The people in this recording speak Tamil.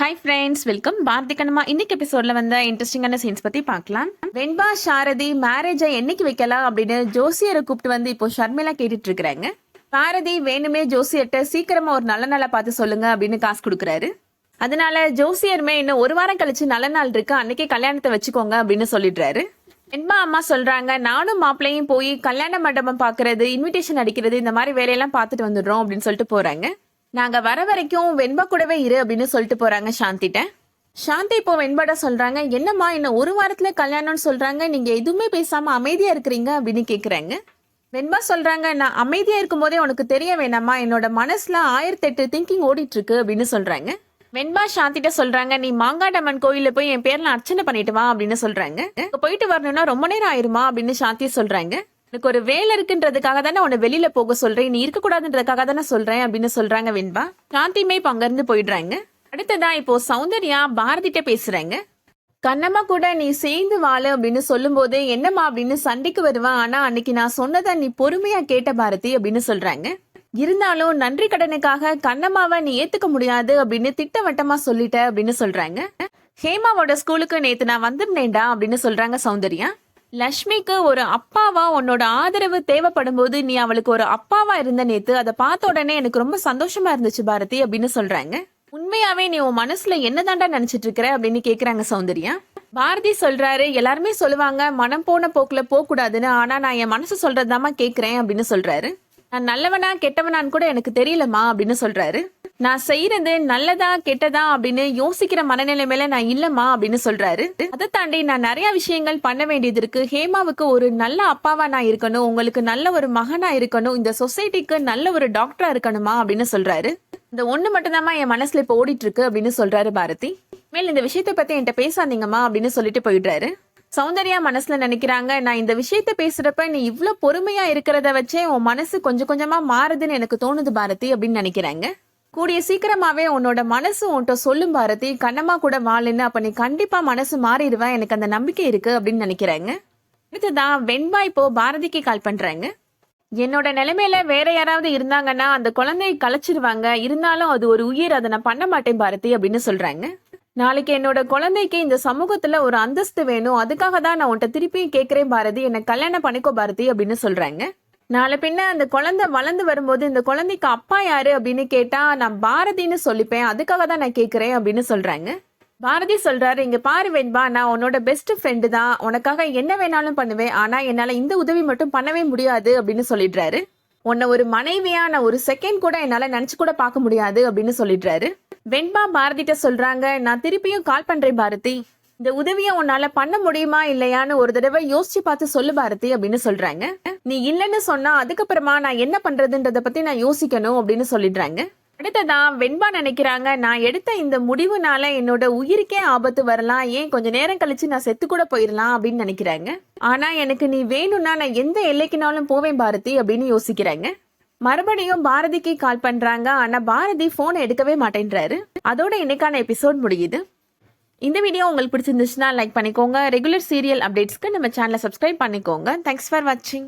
Hi friends, welcome. Bharathi Kannamma இன்னைக்கு எபிசோட்ல வந்த இன்ட்ரெஸ்டிங்கான சீன்ஸ் பத்தி பார்க்கலாம். வெண்பா சாரதி மேரேஜை என்னைக்கு வைக்கலாம் அப்படின்னு ஜோசியரை கூப்பிட்டு வந்து இப்போ ஷர்மிளா கேட்டுட்டு இருக்கிறாங்க. சாரதி வேணுமே ஜோசியர்கிட்ட சீக்கிரமா ஒரு நல்ல நாளா பார்த்து சொல்லுங்க அப்படின்னு காசு கொடுக்குறாரு. அதனால ஜோசியருமே இன்னும் ஒரு வாரம் கழிச்சு நல்ல நாள் இருக்கு, அன்னைக்கே கல்யாணத்தை வச்சுக்கோங்க அப்படின்னு சொல்லிடுறாரு. வெண்பா அம்மா சொல்றாங்க, நானும் மாப்பிள்ளையும் போய் கல்யாண மண்டபம் பாக்குறது, இன்விடேஷன் அடிக்கிறது, இந்த மாதிரி வேலையெல்லாம் பார்த்துட்டு வந்துடுறோம் அப்படின்னு சொல்லிட்டு போறாங்க. நாங்க வர வரைக்கும் வெண்பா கூடவே இரு அப்படின்னு சொல்லிட்டு போறாங்க சாந்திட்ட. சாந்தி இப்போ வெண்பாட சொல்றாங்க, என்னம்மா இன்னும் ஒரு வாரத்துல கல்யாணம்னு சொல்றாங்க, நீங்க எதுவுமே பேசாம அமைதியா இருக்கிறீங்க அப்படின்னு கேக்குறாங்க. வெண்பா சொல்றாங்க, நான் அமைதியா இருக்கும் போதே உனக்கு தெரிய வேணாமா, என்னோட மனசுல 1008 திங்கிங் ஓடிட்டு இருக்கு அப்படின்னு சொல்றாங்க. வெண்பா சாந்திட்ட சொல்றாங்க, நீ மாங்காடம்மன் கோயில போய் என் பேர்ல அர்ச்சனை பண்ணிட்டு வா அப்படின்னு சொல்றாங்க. போயிட்டு வரணும்னா ரொம்ப நேரம் ஆயிருமா அப்படின்னு சாந்தி சொல்றாங்க. எனக்கு ஒரு வேலை இருக்குன்றதுக்காக தானே உன்னை வெளியில போக சொல்றேன், நீ இருக்கக்கூடாதுன்றதுக்காக தானே சொல்றேன் அப்படின்னு சொல்றாங்க வெண்பா. சாந்தியுமே இப்ப அங்க இருந்து போயிடுறாங்க. அடுத்ததான் இப்போ சௌந்தர்யா பாரதிட்ட பேசுறாங்க. கண்ணம்மா கூட நீ சேர்ந்து வாழ அப்படின்னு சொல்லும் போது என்னம்மா அப்படின்னு சண்டைக்கு வருவான், ஆனா அன்னைக்கு நான் சொன்னதை நீ பொறுமையா கேட்ட பாரதி அப்படின்னு சொல்றாங்க. இருந்தாலும் நன்றி கடனுக்காக கண்ணம்மாவை நீ ஏத்துக்க முடியாது அப்படின்னு திட்டவட்டமா சொல்லிட்ட அப்படின்னு சொல்றாங்க. ஹேமாவோட ஸ்கூலுக்கு நேத்து நான் வந்திருந்தேன்டா அப்படின்னு சொல்றாங்க சௌந்தர்யா. லக்ஷ்மிக்கு ஒரு அப்பாவா உன்னோட ஆதரவு தேவைப்படும் போது நீ அவளுக்கு ஒரு அப்பாவா இருந்த நேத்து, அதை பார்த்த உடனே எனக்கு ரொம்ப சந்தோஷமா இருந்துச்சு பாரதி அப்படின்னு சொல்றாங்க. உண்மையாவே நீ உன் மனசுல என்னதாண்டா நினைச்சிட்டு இருக்கிற அப்படின்னு கேக்குறாங்க சௌந்தர்யா. பாரதி சொல்றாரு, எல்லாருமே சொல்லுவாங்க மனம் போன போக்குல போக கூடாதுன்னு, ஆனா நான் என் மனசு சொல்றதாமா கேக்குறேன் அப்படின்னு சொல்றாரு. நான் நல்லவனா கெட்டவனான்னு கூட எனக்கு தெரியலமா அப்படின்னு சொல்றாரு. நான் செய்யறது நல்லதா கெட்டதா அப்படின்னு யோசிக்கிற மனநிலைமையில நான் இல்லம்மா அப்படின்னு சொல்றாரு. அதை தாண்டி நான் நிறைய விஷயங்கள் பண்ண வேண்டியது இருக்கு. ஹேமாவுக்கு ஒரு நல்ல அப்பாவா நான் இருக்கணும், உங்களுக்கு நல்ல ஒரு மகனா இருக்கணும், இந்த சொசைட்டிக்கு நல்ல ஒரு டாக்டரா இருக்கணுமா அப்படின்னு சொல்றாரு. இந்த ஒண்ணு மட்டும்தாம்மா என் மனசுல இப்ப ஓடிட்டு இருக்கு அப்படின்னு சொல்றாரு பாரதி. மேல இந்த விஷயத்த பத்தி என்கிட்ட பேசாதீங்கம்மா அப்படின்னு சொல்லிட்டு போயிடுறாரு. சௌந்தர்யா மனசுல நினைக்கிறாங்க, நான் இந்த விஷயத்த பேசுறப்ப நீ இவ்வளவு பொறுமையா இருக்கிறத வச்சே உன் மனசு கொஞ்சம் கொஞ்சமா மாறுதுன்னு எனக்கு தோணுது பாரதி அப்படின்னு நினைக்கிறாங்க. கூடிய சீக்கிரமாவே உன்னோட மனசு உன்கிட்ட சொல்லும் பாரதி, கண்ணம்மா கூட வாழுன்னு, அப்ப நீ கண்டிப்பா மனசு மாறிடுவ, எனக்கு அந்த நம்பிக்கை இருக்கு அப்படின்னு நினைக்கிறாங்க. அடுத்ததான் வெண்பா இப்போ பாரதிக்கு கால் பண்றாங்க. என்னோட நிலைமையில வேற யாராவது இருந்தாங்கன்னா அந்த குழந்தையை கலைச்சிருவாங்க, இருந்தாலும் அது ஒரு உயிர், அதை நான் பண்ண மாட்டேன் பாரதி அப்படின்னு சொல்றாங்க. நாளைக்கு என்னோட குழந்தைக்கு இந்த சமூகத்துல ஒரு அந்தஸ்து வேணும், அதுக்காக தான் நான் உன்கிட்ட திருப்பியும் கேட்கிறேன் பாரதி, என்ன கல்யாணம் பண்ணிக்கோ பாரதி அப்படின்னு சொல்றாங்க. நாளை பின்ன அந்த குழந்தை வளர்ந்து வரும்போது இந்த குழந்தைக்கு அப்பா யாரு அப்படின்னு கேட்டா நான் பாரதின்னு சொல்லிப்பேன், அதுக்காக தான் நான் கேட்கிறேன் அப்படின்னு சொல்றாங்க. பாரதி சொல்றாரு, இங்க பாரு வெண்பா, நான் உன்னோட பெஸ்ட் ஃப்ரெண்டு தான், உனக்காக என்ன வேணாலும் பண்ணுவேன், ஆனா என்னால இந்த உதவி மட்டும் பண்ணவே முடியாது அப்படின்னு சொல்லிடுறாரு. உன்னை ஒரு மனைவியா நான் ஒரு செகண்ட் கூட என்னால நினைச்சு கூட பார்க்க முடியாது அப்படின்னு சொல்லிடுறாரு. வெண்பா பாரதிட்ட சொல்றாங்க, நான் திருப்பியும் கால் பண்றேன் பாரதி, இந்த உதவியை உன்னால பண்ண முடியுமா இல்லையான்னு ஒரு தடவை யோசிச்சு பார்த்து சொல்லு பாரதி அப்படின்னு சொல்றாங்க. நீ இல்லைன்னு சொன்னா அதுக்கப்புறமா நான் என்ன பண்றதுன்றத பத்தி நான் யோசிக்கணும் அப்படின்னு சொல்லிடுறாங்க. அடுத்ததான் வெண்பா நினைக்கிறாங்க, நான் எடுத்த இந்த முடிவுனால என்னோட உயிருக்கே ஆபத்து வரலாம், ஏன் கொஞ்ச நேரம் கழிச்சு நான் செத்து கூட போயிடலாம் அப்படின்னு நினைக்கிறாங்க. ஆனா எனக்கு நீ வேணும்னா நான் எந்த எல்லைக்குனாலும் போவேன் பாரதி அப்படின்னு யோசிக்கிறாங்க. மறுபடியும் பாரதிக்கு கால் பண்றாங்க, ஆனா பாரதி போனை எடுக்கவே மாட்டேன்றாரு. அதோட இன்னைக்கான எபிசோட் முடியுது. இந்த வீடியோ உங்களுக்கு பிடிச்சிருந்துச்சுன்னா லைக் பண்ணிக்கோங்க. ரெகுலர் சீரியல் அப்டேட்ஸ்க்கு நம்ம சேனலை சப்ஸ்கிரைப் பண்ணிக்கோங்க. தேங்க்ஸ் ஃபார் வாட்சிங்.